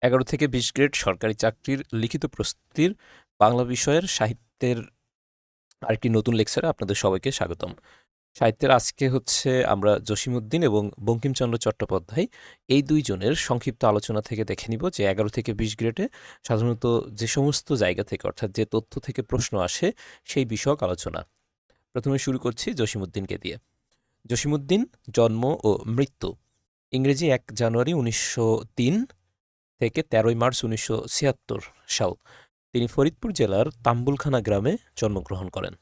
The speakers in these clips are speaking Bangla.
১১ থেকে ২০ গ্রেড সরকারি চাকরির লিখিত প্রস্তুতির বাংলা বিষয়ের সাহিত্যের আরেকটি নতুন লেকচারে আপনাদের সবাইকে স্বাগতম। সাহিত্যের আজকে হচ্ছে আমরা জসীমউদ্দিন এবং বঙ্কিমচন্দ্র চট্টোপাধ্যায় এই ২ জনের সংক্ষিপ্ত আলোচনা থেকে দেখে নিব যে ১১ থেকে ২০ গ্রেডে সাধারণত যে সমস্ত জায়গা থেকে অর্থাৎ যে তথ্য থেকে প্রশ্ন আসে সেই বিষয়ক আলোচনা। প্রথমে শুরু করছি জসীমউদ্দিনকে দিয়ে। জসীমউদ্দিন জন্ম ও মৃত্যু ইংরেজি ১ জানুয়ারি ১৯০৩ থেকে ১৩ই মার্চ ১৯৭৬ সাল। তিনি ফরিদপুর জেলার তাম্বুলখানা গ্রামে জন্মগ্রহণ করেন।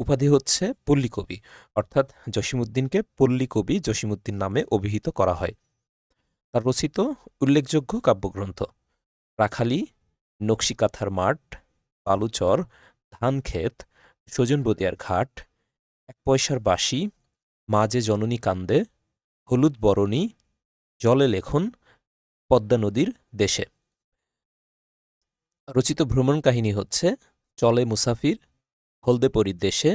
উপাধি হচ্ছে পল্লী কবি, অর্থাৎ জসীমউদ্দিনকে পল্লী কবি জসীমউদ্দিন নামে অভিহিত করা হয়। তার রচিত উল্লেখযোগ্য কাব্যগ্রন্থ রাখালী, নকশিকাঁথার মাঠ, বালুচর, ধানক্ষেত, সজনবদিয়ার ঘাট, এক পয়সার বাঁশি, মা যে জননী কান্দে, হলুদ বরণী, জলে লেখন, পদ্মা নদীর দেশে। রচিত ভ্রমণ কাহিনী হচ্ছে চলে মুসাফির, হলদে পরীর দেশে,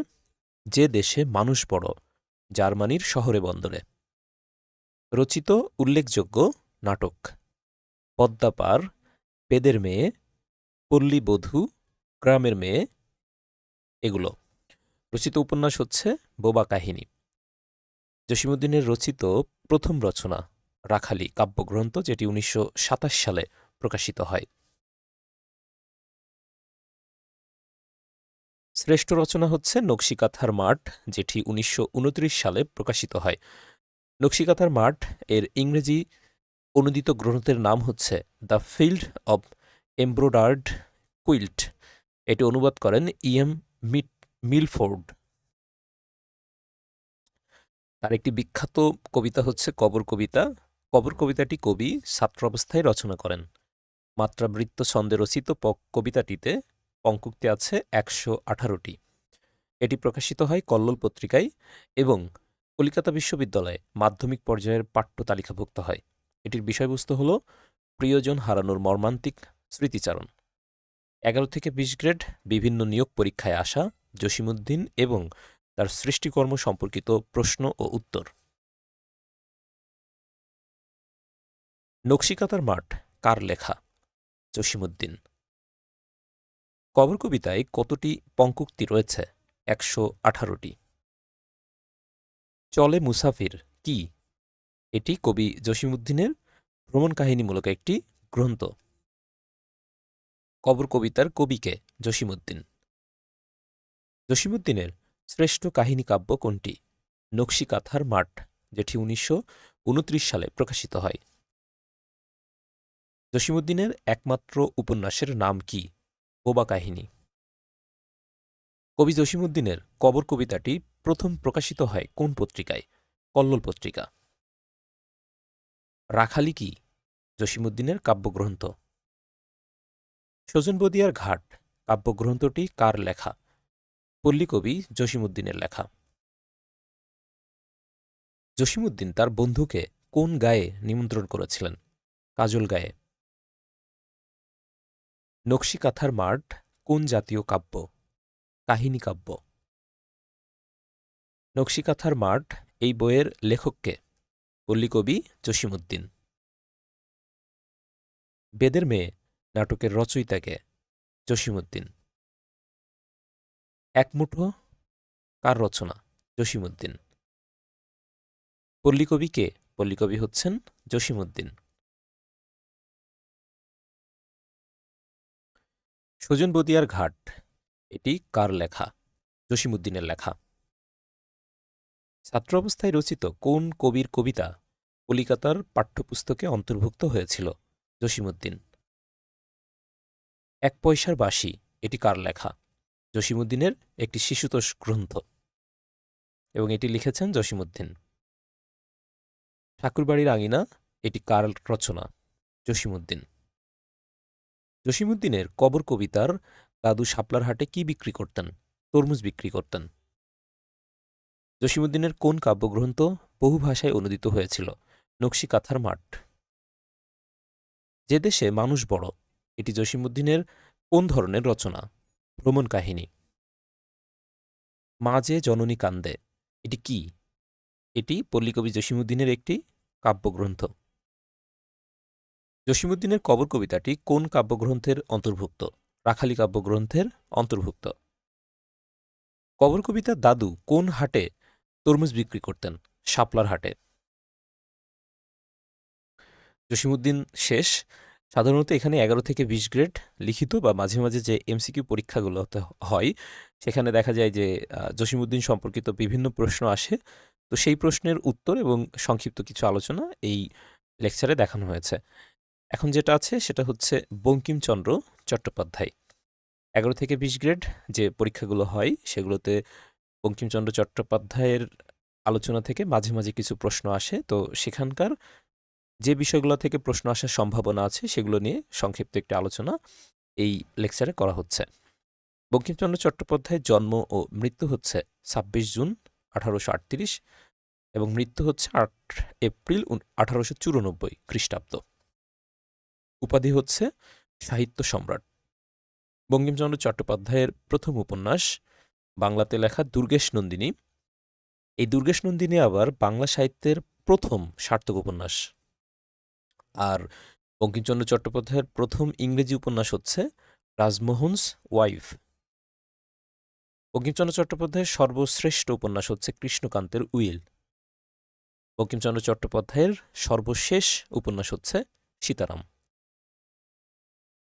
যে দেশে মানুষ বড়, জার্মানির শহরে বন্দরে। রচিত উল্লেখযোগ্য নাটক পদ্মা পার, পেদের মেয়ে, পল্লী বধূ, গ্রামের মেয়ে, এগুলো। রচিত উপন্যাস হচ্ছে বোবা কাহিনী। জসীমউদ্দিনের রচিত প্রথম রচনা রাখালী কাব্যগ্রন্থ, যেটি ১৯২৭ সালে প্রকাশিত হয়। শ্রেষ্ঠ রচনা হচ্ছে নকশিকাঁথার মাঠ, যেটি ১৯২৯ সালে প্রকাশিত হয়। নকশিকাঁথার মাঠ এর ইংরেজি অনুদিত গ্রন্থের নাম হচ্ছে দ্য ফিল্ড অব এমব্রোডার্ড কুইল্ট। এটি অনুবাদ করেন ইএম মিলফোর্ড। তার একটি বিখ্যাত কবিতা হচ্ছে কবর কবিতা। কবর কবিতাটি কবি ছাত্র অবস্থায় রচনা করেন। মাত্রাবৃত্ত ছন্দে রচিত কবিতাটিতে পঙ্কুক্তি আছে ১১৮টি। এটি প্রকাশিত হয় কল্লোল পত্রিকায় এবং কলিকাতা বিশ্ববিদ্যালয়ে মাধ্যমিক পর্যায়ের পাঠ্য তালিকাভুক্ত হয়। এটির বিষয়বস্তু হল প্রিয়জন হারানোর মর্মান্তিক স্মৃতিচারণ। ১১ থেকে ২০ গ্রেড বিভিন্ন নিয়োগ পরীক্ষায় আসা জসীমউদ্দিন এবং তার সৃষ্টিকর্ম সম্পর্কিত প্রশ্ন ও উত্তর। নকশিকাঁথার মাঠ কার লেখা? জসীমউদ্দিন। কবর কবিতায় কতটি পঙ্কুক্তি রয়েছে? ১১৮টি। চলে মুসাফির কি? এটি কবি জসীমউদ্দিনের ভ্রমণ কাহিনীমূলক একটি গ্রন্থ। কবর কবিতার কবিকে? জসীমউদ্দিন। জসীমউদ্দিনের শ্রেষ্ঠ কাহিনী কাব্য কোনটি? নকশিকাঁথার মাঠ, যেটি ১৯২৯ সালে প্রকাশিত হয়। জসীমউদ্দিনের একমাত্র উপন্যাসের নাম কি? বোবা কাহিনী। কবি জসীমউদ্দিনের কবর কবিতাটি প্রথম প্রকাশিত হয় কোন পত্রিকায়? কল্লোল পত্রিকা। রাখালী কি? জসীমউদ্দিনের কাব্যগ্রন্থ। সজনবদিয়ার ঘাট কাব্যগ্রন্থটি কার লেখা? পল্লীকবি জসীমউদ্দিনের লেখা। জসীমউদ্দিন তার বন্ধুকে কোন গায়ে নিমন্ত্রণ করেছিলেন? কাজল গায়ে। নকশিকাঁথার মাঠ কোন জাতীয় কাব্য? কাহিনী কাব্য। নকশিকাঁথার মাঠ এই বইয়ের লেখককে? পল্লীকবি জসীমউদ্দিন। বেদের মেয়ে নাটকের রচয়িতাকে? জসীমউদ্দিন। একমুঠো কার রচনা? জসীমউদ্দিন। পল্লীকবি কে? পল্লীকবি হচ্ছেন জসীমউদ্দিন। সজনবদিয়ার ঘাট এটি কার লেখা? জসীমউদ্দিনের লেখা। ছাত্র অবস্থায় রচিত কোন কবির কবিতা কলিকাতার পাঠ্যপুস্তকে অন্তর্ভুক্ত হয়েছিল? জসীমউদ্দিন। এক পয়সার বাঁশি এটি কার লেখা? জসীমউদ্দিনের একটি শিশুতোষ গ্রন্থ এবং এটি লিখেছেন জসীমউদ্দিন। ঠাকুরবাড়ির আঙিনা এটি কার রচনা? জসীমউদ্দিন। জসীমউদ্দিনের কবর কবিতার দাদু শাপলার হাটে কি বিক্রি করতেন? তরমুজ বিক্রি করতেন। জসীমউদ্দিনের কোন কাব্যগ্রন্থ বহু ভাষায় অনুদিত হয়েছিল? নকশিকাঁথার মাঠ। যে দেশে মানুষ বড় এটি জসীমউদ্দিনের কোন ধরনের রচনা? ভ্রমণ কাহিনী। মা যে জননী কান্দে এটি কি? এটি পল্লীকবি জসীমউদ্দিনের একটি কাব্যগ্রন্থ। জসীমউদ্দীনের কবর কবিতাটি কোন কাব্যগ্রন্থের অন্তর্ভুক্ত? রাখালি কাব্যগ্রন্থের অন্তর্ভুক্ত। কবর কবিতার দাদু কোন হাটে তরমুজ বিক্রি করতেন? শাপলার হাটে। জসীমউদ্দীন শেষ। সাধারণত এখানে ১১ থেকে ২০ গ্রেড লিখিত বা মাঝে মাঝে যে এমসিকিউ পরীক্ষাগুলো হয় সেখানে দেখা যায় যে জসীমউদ্দীন সম্পর্কিত বিভিন্ন প্রশ্ন আসে। তো সেই প্রশ্নের উত্তর এবং সংক্ষিপ্ত কিছু আলোচনা এই লেকচারে দেখানো হয়েছে। এখন যেটা আছে সেটা হচ্ছে বঙ্কিমচন্দ্র চট্টোপাধ্যায়। ১১ থেকে ২০ গ্রেড যে পরীক্ষাগুলো হয় সেগুলোতে বঙ্কিমচন্দ্র চট্টোপাধ্যায়ের আলোচনা থেকে মাঝে মাঝে কিছু প্রশ্ন আসে। তো সেখানকার যে বিষয়গুলো থেকে প্রশ্ন আসার সম্ভাবনা আছে সেগুলো নিয়ে সংক্ষিপ্ত একটি আলোচনা এই লেকচারে করা হচ্ছে। বঙ্কিমচন্দ্র চট্টোপাধ্যায়ের জন্ম ও মৃত্যু হচ্ছে ২৬ জুন ১৮৩৮ এবং মৃত্যু হচ্ছে ৮ এপ্রিল ১৮৯৪ খ্রিস্টাব্দ। উপাধি হচ্ছে সাহিত্য সম্রাট। বঙ্কিমচন্দ্র চট্টোপাধ্যায়ের প্রথম উপন্যাস বাংলাতে লেখা দুর্গেশ নন্দিনী। এই দুর্গেশ নন্দিনী আবার বাংলা সাহিত্যের প্রথম সার্থক উপন্যাস। আর বঙ্কিমচন্দ্র চট্টোপাধ্যায়ের প্রথম ইংরেজি উপন্যাস হচ্ছে রাজমোহনস ওয়াইফ। বঙ্কিমচন্দ্র চট্টোপাধ্যায়ের সর্বশ্রেষ্ঠ উপন্যাস হচ্ছে কৃষ্ণকান্তের উইল। বঙ্কিমচন্দ্র চট্টোপাধ্যায়ের সর্বশেষ উপন্যাস হচ্ছে সীতারাম।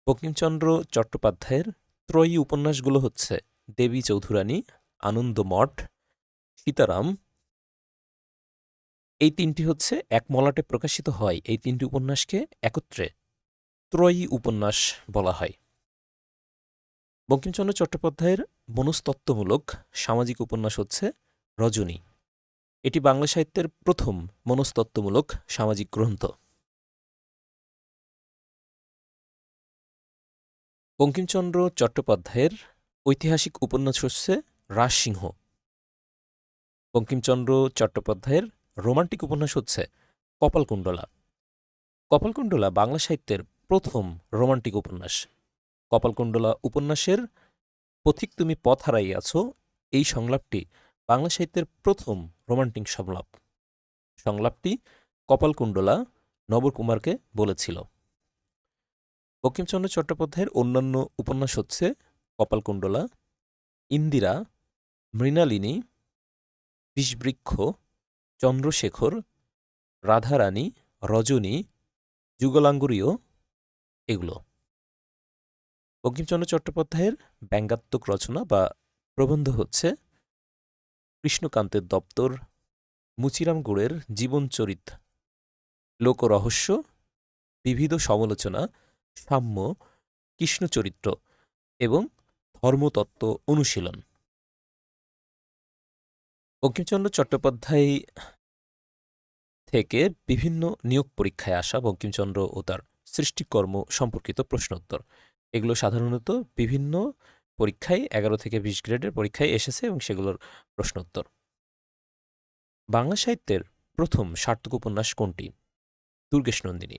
বঙ্কিমচন্দ্র চট্টোপাধ্যায়ের ত্রয়ী উপন্যাসগুলো হচ্ছে দেবী চৌধুরানী, আনন্দমঠ, সীতারাম। এই তিনটি হচ্ছে এক মলাটে প্রকাশিত হয়। এই তিনটি উপন্যাসকে একত্রে ত্রয়ী উপন্যাস বলা হয়। বঙ্কিমচন্দ্র চট্টোপাধ্যায়ের মনস্তত্ত্বমূলক সামাজিক উপন্যাস হচ্ছে রজনী। এটি বাংলা সাহিত্যের প্রথম মনস্তত্ত্বমূলক সামাজিক গ্রন্থ। বঙ্কিমচন্দ্র চট্টোপাধ্যায়ের ঐতিহাসিক উপন্যাস হচ্ছে রাজসিংহ। বঙ্কিমচন্দ্র চট্টোপাধ্যায়ের রোমান্টিক উপন্যাস হচ্ছে কপালকুণ্ডলা। কপালকুণ্ডলা বাংলা সাহিত্যের প্রথম রোমান্টিক উপন্যাস। কপালকুণ্ডলা উপন্যাসের পথিক তুমি পথ হারাইয়াছ এই সংলাপটি বাংলা সাহিত্যের প্রথম রোমান্টিক সংলাপ। সংলাপটি কপালকুণ্ডলা নবকুমারকে বলেছিল। বঙ্কিমচন্দ্র চট্টোপাধ্যায়ের অন্যান্য উপন্যাস হচ্ছে কপালকুণ্ডলা, ইন্দিরা, মৃণালিনী, বিষবৃক্ষ, চন্দ্রশেখর, রাধারানী, রজনী, যুগলাঙ্গুরীয় এগুলো। বঙ্কিমচন্দ্র চট্টোপাধ্যায়ের ব্যঙ্গাত্মক রচনা বা প্রবন্ধ হচ্ছে কৃষ্ণকান্তের দপ্তর, মুচিরাম গুড়ের জীবনচরিত, লোকরহস্য, বিবিধ সমালোচনা, সাম্য, কৃষ্ণচরিত্র এবং ধর্মতত্ত্ব অনুশীলন। বঙ্কিমচন্দ্র চট্টোপাধ্যায় থেকে বিভিন্ন নিয়োগ পরীক্ষায় আসা বঙ্কিমচন্দ্র ও তার সৃষ্টিকর্ম সম্পর্কিত প্রশ্নোত্তর এগুলো সাধারণত বিভিন্ন পরীক্ষায় ১১ থেকে ২০ গ্রেডের পরীক্ষায় এসেছে এবং সেগুলোর প্রশ্নোত্তর। বাংলা সাহিত্যের প্রথম সার্থক উপন্যাস কোনটি? দুর্গেশ নন্দিনী,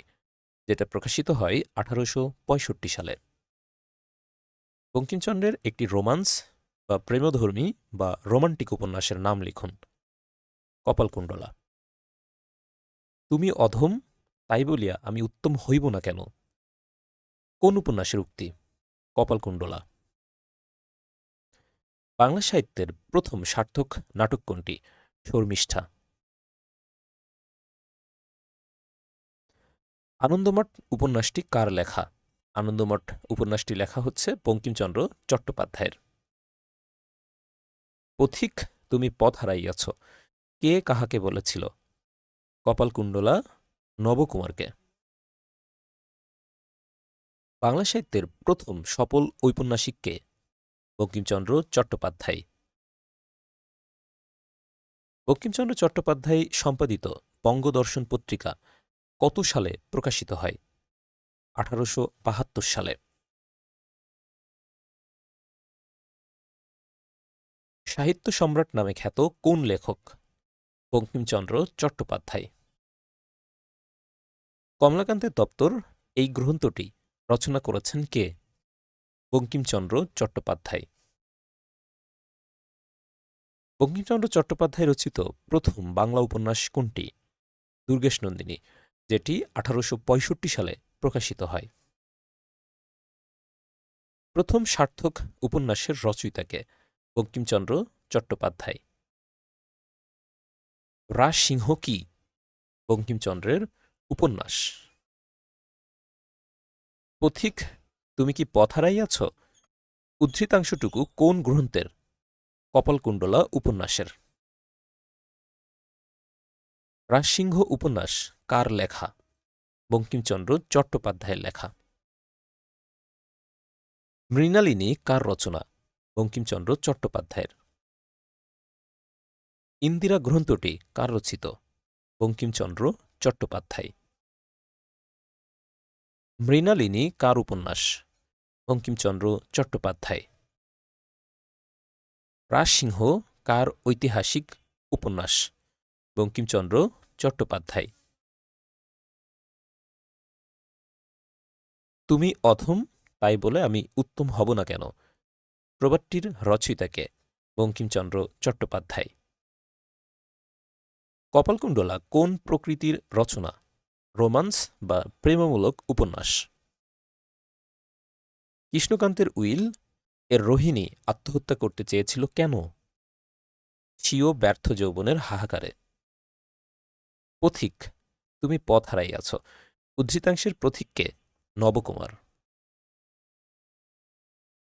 যেটা প্রকাশিত হয় ১৮৬৫ সালে। বঙ্কিমচন্দ্রের একটি রোমান্স বা প্রেমধর্মী বা রোমান্টিক উপন্যাসের নাম লিখুন। কপালকুণ্ডলা। তুমি অধম, তাই বলিয়া আমি উত্তম হইব না কেন? কোন উপন্যাসের উক্তি? কপালকুণ্ডলা। বাংলা সাহিত্যের প্রথম সার্থক নাটক কোনটি? শর্মিষ্ঠা। আনন্দমঠ উপন্যাসটি কার লেখা? আনন্দমঠ উপন্যাসটি লেখা হচ্ছে বঙ্কিমচন্দ্র চট্টোপাধ্যায়ের। পথিক তুমি পথ হারাইয়াছ কে কাহাকে বলেছিল? কপালকুণ্ডলা নবকুমারকে। বাংলা সাহিত্যের প্রথম সফল ঔপন্যাসিক কে? বঙ্কিমচন্দ্র চট্টোপাধ্যায়। বঙ্কিমচন্দ্র চট্টোপাধ্যায় সম্পাদিত বঙ্গদর্শন পত্রিকা কত সালে প্রকাশিত হয়? ১৮৭২ সালে। সাহিত্য সম্রাট নামে খ্যাত কোন লেখক? বঙ্কিমচন্দ্র চট্টোপাধ্যায়। কমলাকান্তের দপ্তর এই গ্রন্থটি রচনা করেছেন কে? বঙ্কিমচন্দ্র চট্টোপাধ্যায়। বঙ্কিমচন্দ্র চট্টোপাধ্যায় রচিত প্রথম বাংলা উপন্যাস কোনটি? দুর্গেশ নন্দিনী, যেটি ১৮৬৫ সালে প্রকাশিত হয়? প্রথম সার্থক উপন্যাসের রচয়িতাকে? বঙ্কিমচন্দ্র চট্টোপাধ্যায়। রাজসিংহ কি? বঙ্কিমচন্দ্রের উপন্যাস। পথিক, তুমি কি পথ হারাইয়াছ? উদ্ধৃতাংশটুকু কোন গ্রন্থের? কপালকুণ্ডলা উপন্যাসের। রাজসিংহ উপন্যাস কার লেখা? বঙ্কিমচন্দ্র চট্টোপাধ্যায়ের লেখা। মৃণালিনী কার রচনা? বঙ্কিমচন্দ্র চট্টোপাধ্যায়ের। ইন্দিরা গ্রন্থটি কার রচিত? বঙ্কিমচন্দ্র চট্টোপাধ্যায়। মৃণালিনী কার উপন্যাস? বঙ্কিমচন্দ্র চট্টোপাধ্যায়। রাজসিংহ কার ঐতিহাসিক উপন্যাস? বঙ্কিমচন্দ্র চট্টোপাধ্যায়। তুমি অধম, তাই বলে আমি উত্তম হব না কেন? প্রবাদটির রচয়িতাকে? বঙ্কিমচন্দ্র চট্টোপাধ্যায়। কপালকুণ্ডলা কোন প্রকৃতির রচনা? রোমান্স বা প্রেমমূলক উপন্যাস? কৃষ্ণকান্তের উইল এর রোহিণী আত্মহত্যা করতে চেয়েছিল কেন? স্বীয় ব্যর্থ যৌবনের হাহাকারে। পথিক, তুমি পথ হারাইয়াছ। উদ্ধৃতাংশের পথিককে? নবকুমার।